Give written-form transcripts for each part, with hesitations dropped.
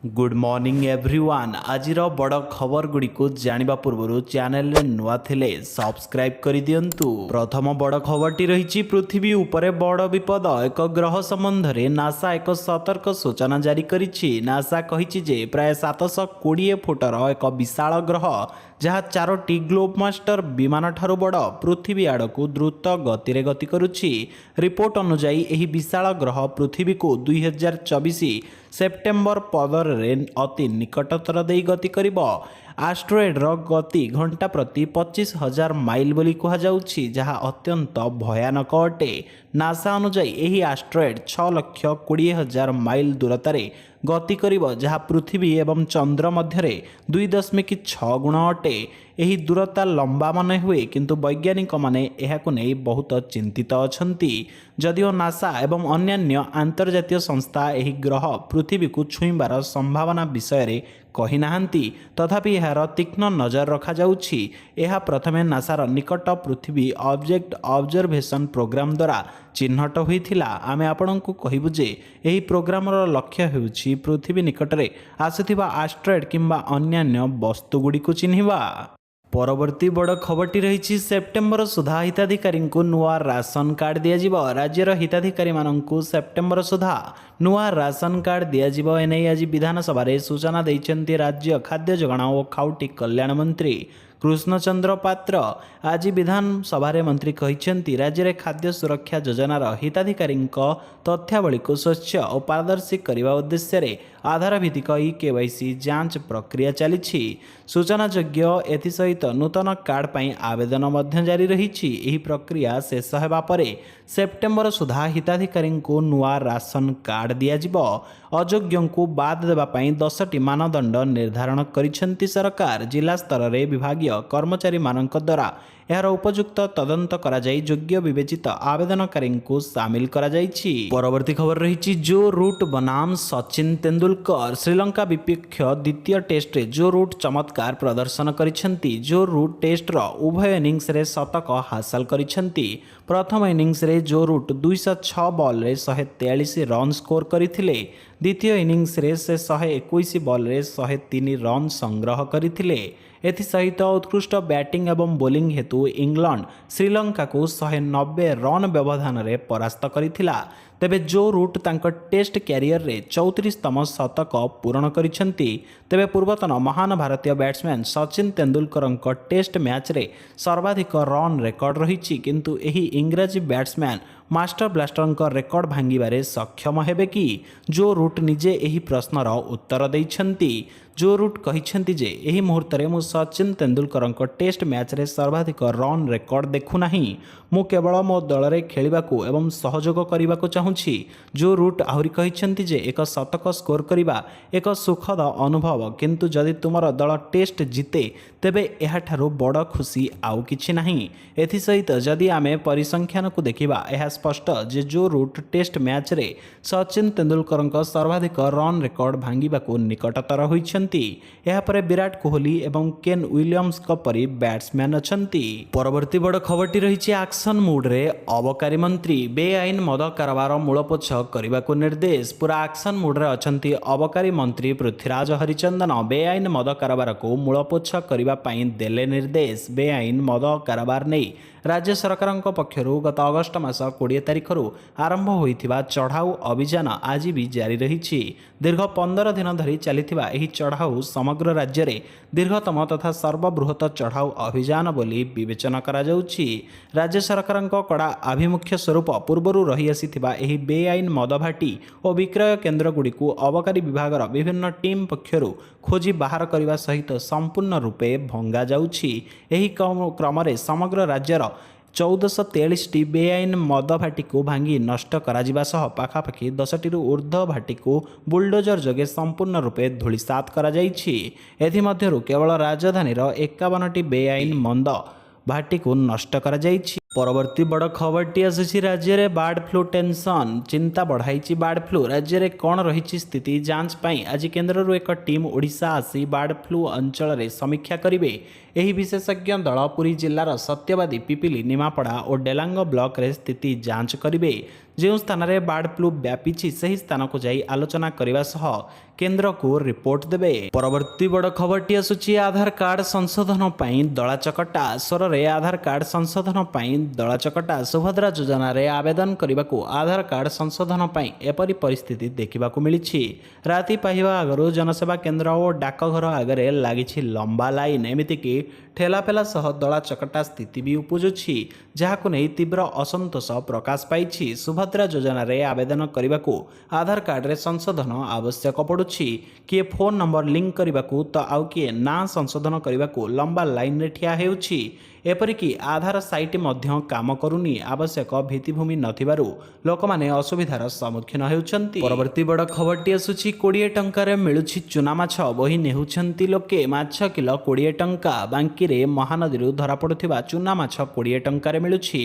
Good morning everyone. आजिर बड़ खबर गुड़ी को जानिबा पूर्व चैनल रे नुआ थिले सब्सक्राइब कर दियंतु। प्रथम बड़ खबरटी रही पृथ्वी उपरे बड़ विपद एक ग्रह संबंध में नासा एक सतर्क सूचना जारी करिछि। नासा कहिछि जे प्राय 720 फुटर एक विशाल ग्रह जहाँ 4टी ग्लोबमास्टर विमान ठारू बड़ पृथ्वी आड़कू द्रुत गति गति करुछि। रिपोर्ट अनुसार यह विशाल ग्रह पृथ्वी को 2024 सेप्टेम्बर 15 रे अति निकटतर दे गति करिब। आस्ट्रोएडर गति घंटा प्रति 25,000 माइल बोली कहुछि, जहाँ अत्यंत भयानक अटे। नासा अनुसार यही आस्ट्रोएड 6,20,000 माइल दूरतार गति करिब, जहाँ पृथ्वी एवं चंद्र मध्य 2.6 गुण अटे। यही दूरता लंबा मन हुए, किंतु वैज्ञानिक माने एहाकु नै बहुत चिंतित अछंती। जदिओ नासा एवं अन्यान्य अंतर्जातीय संस्था यही ग्रह पृथ्वी को छुईबार संभावना विषय रे कही नाहंती, तथापि यार तीक्ष्ण नजर रखा जाउछि। यह प्रथमे नासार निकट पृथ्वी ऑब्जेक्ट ऑब्जर्वेशन प्रोग्राम द्वारा चिन्हट होइथिला। आमे आपणଙ୍କୁ कहिबु जे एही प्रोग्रामर लक्ष्य हेउछि पृथ्वी निकटरे आसुथिबा एस्ट्रॉयड किंबा अन्यान्य वस्तु गुडी को चिन्हिबा। परवर्ती बड़ खबरटी रही सेप्टेम्बर सुधा हिताधिकारी को नुआ राशन कार्ड दिज्व। राज्यर हिताधिकारी मानू सेप्टेम्बर सुधा नुआ राशन कार्ड दिज्व। एने आज विधानसभा सूचना देते राज्य खाद्य जोगाण और खाउटी कल्याण मंत्री कृष्णचंद्र पात्र। आज विधानसभा मंत्री कहते राज्य में खाद्य सुरक्षा योजनार हिताधिकारी तथ्यावली को स्वच्छ और पारदर्शी करने उद्देश्य आधार भित्तिक केवाईसी जांच प्रक्रिया चली। सूचनायोग्य एसहित नूतन कार्ड पर आवेदन जारी रही। यह प्रक्रिया शेष होगा पर सेप्टेम्बर सुधा हिताधिकारी को नुआ राशन कार्ड दिज्व। अयोग्यों को बाद देवाई 10टी मानदंड निर्धारण करिसेंती सरकार। जिला स्तर में विभागीय कर्मचारी मानक द्वारा यार उपयुक्त तदंत करा जाई योग्य विवेचित आवेदनकारी को सामिल करा जाइछि। परवर्ती खबर रही जो रूट बनाम सचिन तेंदुलकर। श्रीलंका विपक्ष द्वितीय टेस्ट रे जो रूट चमत्कार प्रदर्शन करिसेंती। जो रूट टेस्ट रो उभय इनिंग्स रे शतक हासिल करिसेंती। प्रथम इनिंग्स रे जो रूट 206 बॉल रे 143 रन स्कोर करथिले। द्वितीय इनिंग्स रे से 121 बॉल रे 103 रन संग्रह करथिले। एसहित उत्कृष्ट बैटिंग एवं बोलिंग हेतु इंग्लैंड श्रीलंका को 190 रन व्यवधान रे परास्त करिथिला। तेबे जो रूट तांको टेस्ट कैरियर रे 34तम शतक पूरण करिसेंती। तेबे पूर्वतन महान भारतीय batsman Sachin Tendulkar test match रे सर्वाधिक रन रेकर्ड रही, किंतु एही इंग्राजी बैट्समैन मास्टर ब्लास्टर रेकर्ड भांगिबारे सक्षम हेबे कि? जो रूट निजे एही प्रश्नर उत्तर दैछंती। जो रूट कहिसेंती जे एही मुहूर्त में मु सचिन तेंदुलकर टेस्ट मैच रे सर्वाधिक रन रेकर्ड देखु नाही। मु केवल मो दल रे खेलिबाकू एवं सहयोग करिबाकू चाहूछि। जो रूट आहुरी कहिसेंती जे एक शतक स्कोर करिबा एक सुखद अनुभव, किंतु जदि तुमर दल टेस्ट जीते तेबे एहाठारु बड़ खुशी आउ किछि नाही। एथिसहित जदि आमे परिसंख्यान को देखिबा यह स्पष्ट जे जो रूट टेस्ट मैच रे सचिन तेंदुलकर सर्वाधिक रन रेकर्ड भांगिबाकू निकटतर होइछंती। यह पर विराट कोहली एवं केन विलियम्स परी बैट्समैन अछंती। परवर्ती बड़ खबरटी रही एक्शन मूड रे अबकारी मंत्री। बेआईन मद कारबार मूलपोछ करने को निर्देश। पूरा एक्शन मूड रे अछंती अबकारी मंत्री पृथ्वीराज हरिचंदन। बेआईन मद कारबार को मूलपोछ करने देले निर्देश। बेआईन मद कारबार नहीं राज्य सरकार पक्षर गत अगस्ट मास 20 तारिख आरंभ होइथिबा चढ़ाऊ अभियान आज भी जारी रही। दीर्घ 15 दिन धरी चलिथिबा एही चढ़ाऊ समग्र राज्य रे दीर्घतम तथा सर्वबृहत चढ़ाऊ अभियान बोली विवेचना करा जाउछि। राज्य सरकार कड़ा आभिमुख्य स्वरूप पूर्वर रही आसीथिबा एही बेआईन मदभाटी और विक्रय केन्द्र गुड़ी को अबकारी विभागर विभिन्न टीम पक्षर खोजी बाहर करने सहित संपूर्ण रूपे भंगा जाउछि। एही क्रम समग्र राज्यर 1443 बेआईन मद भाटी को भांगी नष्ट करा सह पाखापाखि 10टी ऊर्ध्व भाटी को बुलडोजर जोगे संपूर्ण रूपे धूलिसात करा जाइछि। एथिमध्यरु केवल राजधानीर 51टी बेआईन मद भाटी को नष्ट करा जाइछि। परवर्ती बड़ खबरटी आसी राज्य में बर्ड फ्लू टेंशन चिंता बढ़ाई। बर्ड फ्लू राज्य में कौन रही स्थिति जांच पाई आज केन्द्र एक टीम ओडिशा आसी बर्ड फ्लू अंचल में समीक्षा करेंगे। यही विशेषज्ञ दल पुरी जिलार सत्यवादी पिपिली निमापड़ा और डेलांग ब्लॉक रे स्थिति जांच करेंगे। ଯେଉଁ ସ୍ଥାନରେ ବାର୍ଡ ଫ୍ଲୁ ବ୍ୟାପିଛି ସେହି ସ୍ଥାନକୁ ଯାଇ ଆଲୋଚନା କରିବା ସହ କେନ୍ଦ୍ରକୁ ରିପୋର୍ଟ ଦେବେ। ପରବର୍ତ୍ତୀ ବଡ଼ ଖବରଟି ଆସୁଛି ଆଧାର କାର୍ଡ ସଂଶୋଧନ ପାଇଁ ଦଳାଚକଟା। ସ୍ୱରରେ ଆଧାର କାର୍ଡ ସଂଶୋଧନ ପାଇଁ ଦଳାଚକଟା। ସୁଭଦ୍ରା ଯୋଜନାରେ ଆବେଦନ କରିବାକୁ ଆଧାର କାର୍ଡ ସଂଶୋଧନ ପାଇଁ ଏପରି ପରିସ୍ଥିତି ଦେଖିବାକୁ ମିଳିଛି। ରାତି ପାହିବା ଆଗରୁ ଜନସେବା କେନ୍ଦ୍ର ଓ ଡାକଘର ଆଗରେ ଲାଗିଛି ଲମ୍ବା ଲାଇନ। ଏମିତିକି ଠେଲାପେଲା ସହ ଦଳାଚକଟା ସ୍ଥିତି ବି ଉପୁଜୁଛି, ଯାହାକୁ ନେଇ ତୀବ୍ର ଅସନ୍ତୋଷ ପ୍ରକାଶ ପାଇଛି। ସୁଭଦ୍ରା ଯୋଜନାରେ ଆବେଦନ କରିବାକୁ ଆଧାର କାର୍ଡରେ ସଂଶୋଧନ ଆବଶ୍ୟକ ପଡ଼ୁଛି। କିଏ ଫୋନ୍ ନମ୍ବର ଲିଙ୍କ କରିବାକୁ ତ ଆଉ କିଏ ନାଁ ସଂଶୋଧନ କରିବାକୁ ଲମ୍ବା ଲାଇନରେ ଠିଆ ହେଉଛି। ଏପରିକି ଆଧାର ସାଇଟ୍ ମଧ୍ୟ କାମ କରୁନି। ଆବଶ୍ୟକ ଭିତ୍ତିଭୂମି ନଥିବାରୁ ଲୋକମାନେ ଅସୁବିଧାର ସମ୍ମୁଖୀନ ହେଉଛନ୍ତି। ପରବର୍ତ୍ତୀ ବଡ଼ ଖବରଟି ଆସୁଛି 20 ଟଙ୍କାରେ ମିଳୁଛି ଚୁନା ମାଛ। ବୋହି ନେଉଛନ୍ତି ଲୋକେ। ମାଛ କିଲୋ 20 ଟଙ୍କା। ବାଙ୍କିରେ ମହାନଦୀରୁ ଧରାପଡ଼ୁଥିବା ଚୁନା ମାଛ 20 ଟଙ୍କାରେ ମିଳୁଛି।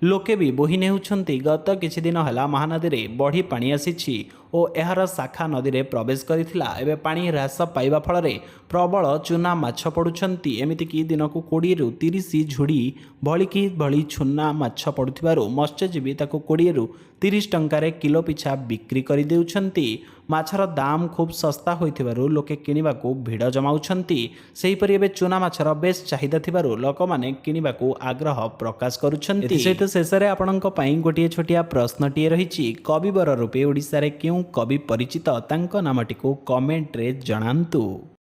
ଲୋକେ ବି ବୋହି ନେଉଛନ୍ତି। ଗତ କିଛି ଦିନ ହେଲା ମହାନଦୀରେ ବଢ଼ି ପାଣି ଆସିଛି ଓ ଏହାର ଶାଖା ନଦୀରେ ପ୍ରବେଶ କରିଥିଲା। ଏବେ ପାଣି ହ୍ରାସ ପାଇବା ଫଳରେ ପ୍ରବଳ ଚୁନା ମାଛ ପଡ଼ୁଛନ୍ତି। ଏମିତିକି ଦିନକୁ 20ରୁ 30 ଝୁଡ଼ି ଭଳି ଚୁନା ମାଛ ପଡ଼ୁଥିବାରୁ ମତ୍ସ୍ୟଜୀବୀ ତାକୁ 20ରୁ 30 ଟଙ୍କାରେ କିଲୋ ପିଛା ବିକ୍ରି କରିଦେଉଛନ୍ତି। ମାଛର ଦାମ ଖୁବ୍ ଶସ୍ତା ହୋଇଥିବାରୁ ଲୋକେ କିଣିବାକୁ ଭିଡ଼ ଜମାଉଛନ୍ତି। ସେହିପରି ଏବେ ଚୁନା ମାଛର ବେଶ ଚାହିଦା ଥିବାରୁ ଲୋକମାନେ କିଣିବାକୁ ଆଗ୍ରହ ପ୍ରକାଶ କରୁଛନ୍ତି। ଏଥିସହିତ ଶେଷରେ ଆପଣଙ୍କ ପାଇଁ ଗୋଟିଏ ଛୋଟିଆ ପ୍ରଶ୍ନଟିଏ ରହିଛି। କବିବର ରୂପେ ଓଡ଼ିଶାରେ କେଉଁ କବି ପରିଚିତ? ତାଙ୍କ ନାମଟିକୁ କମେଣ୍ଟରେ ଜଣାନ୍ତୁ।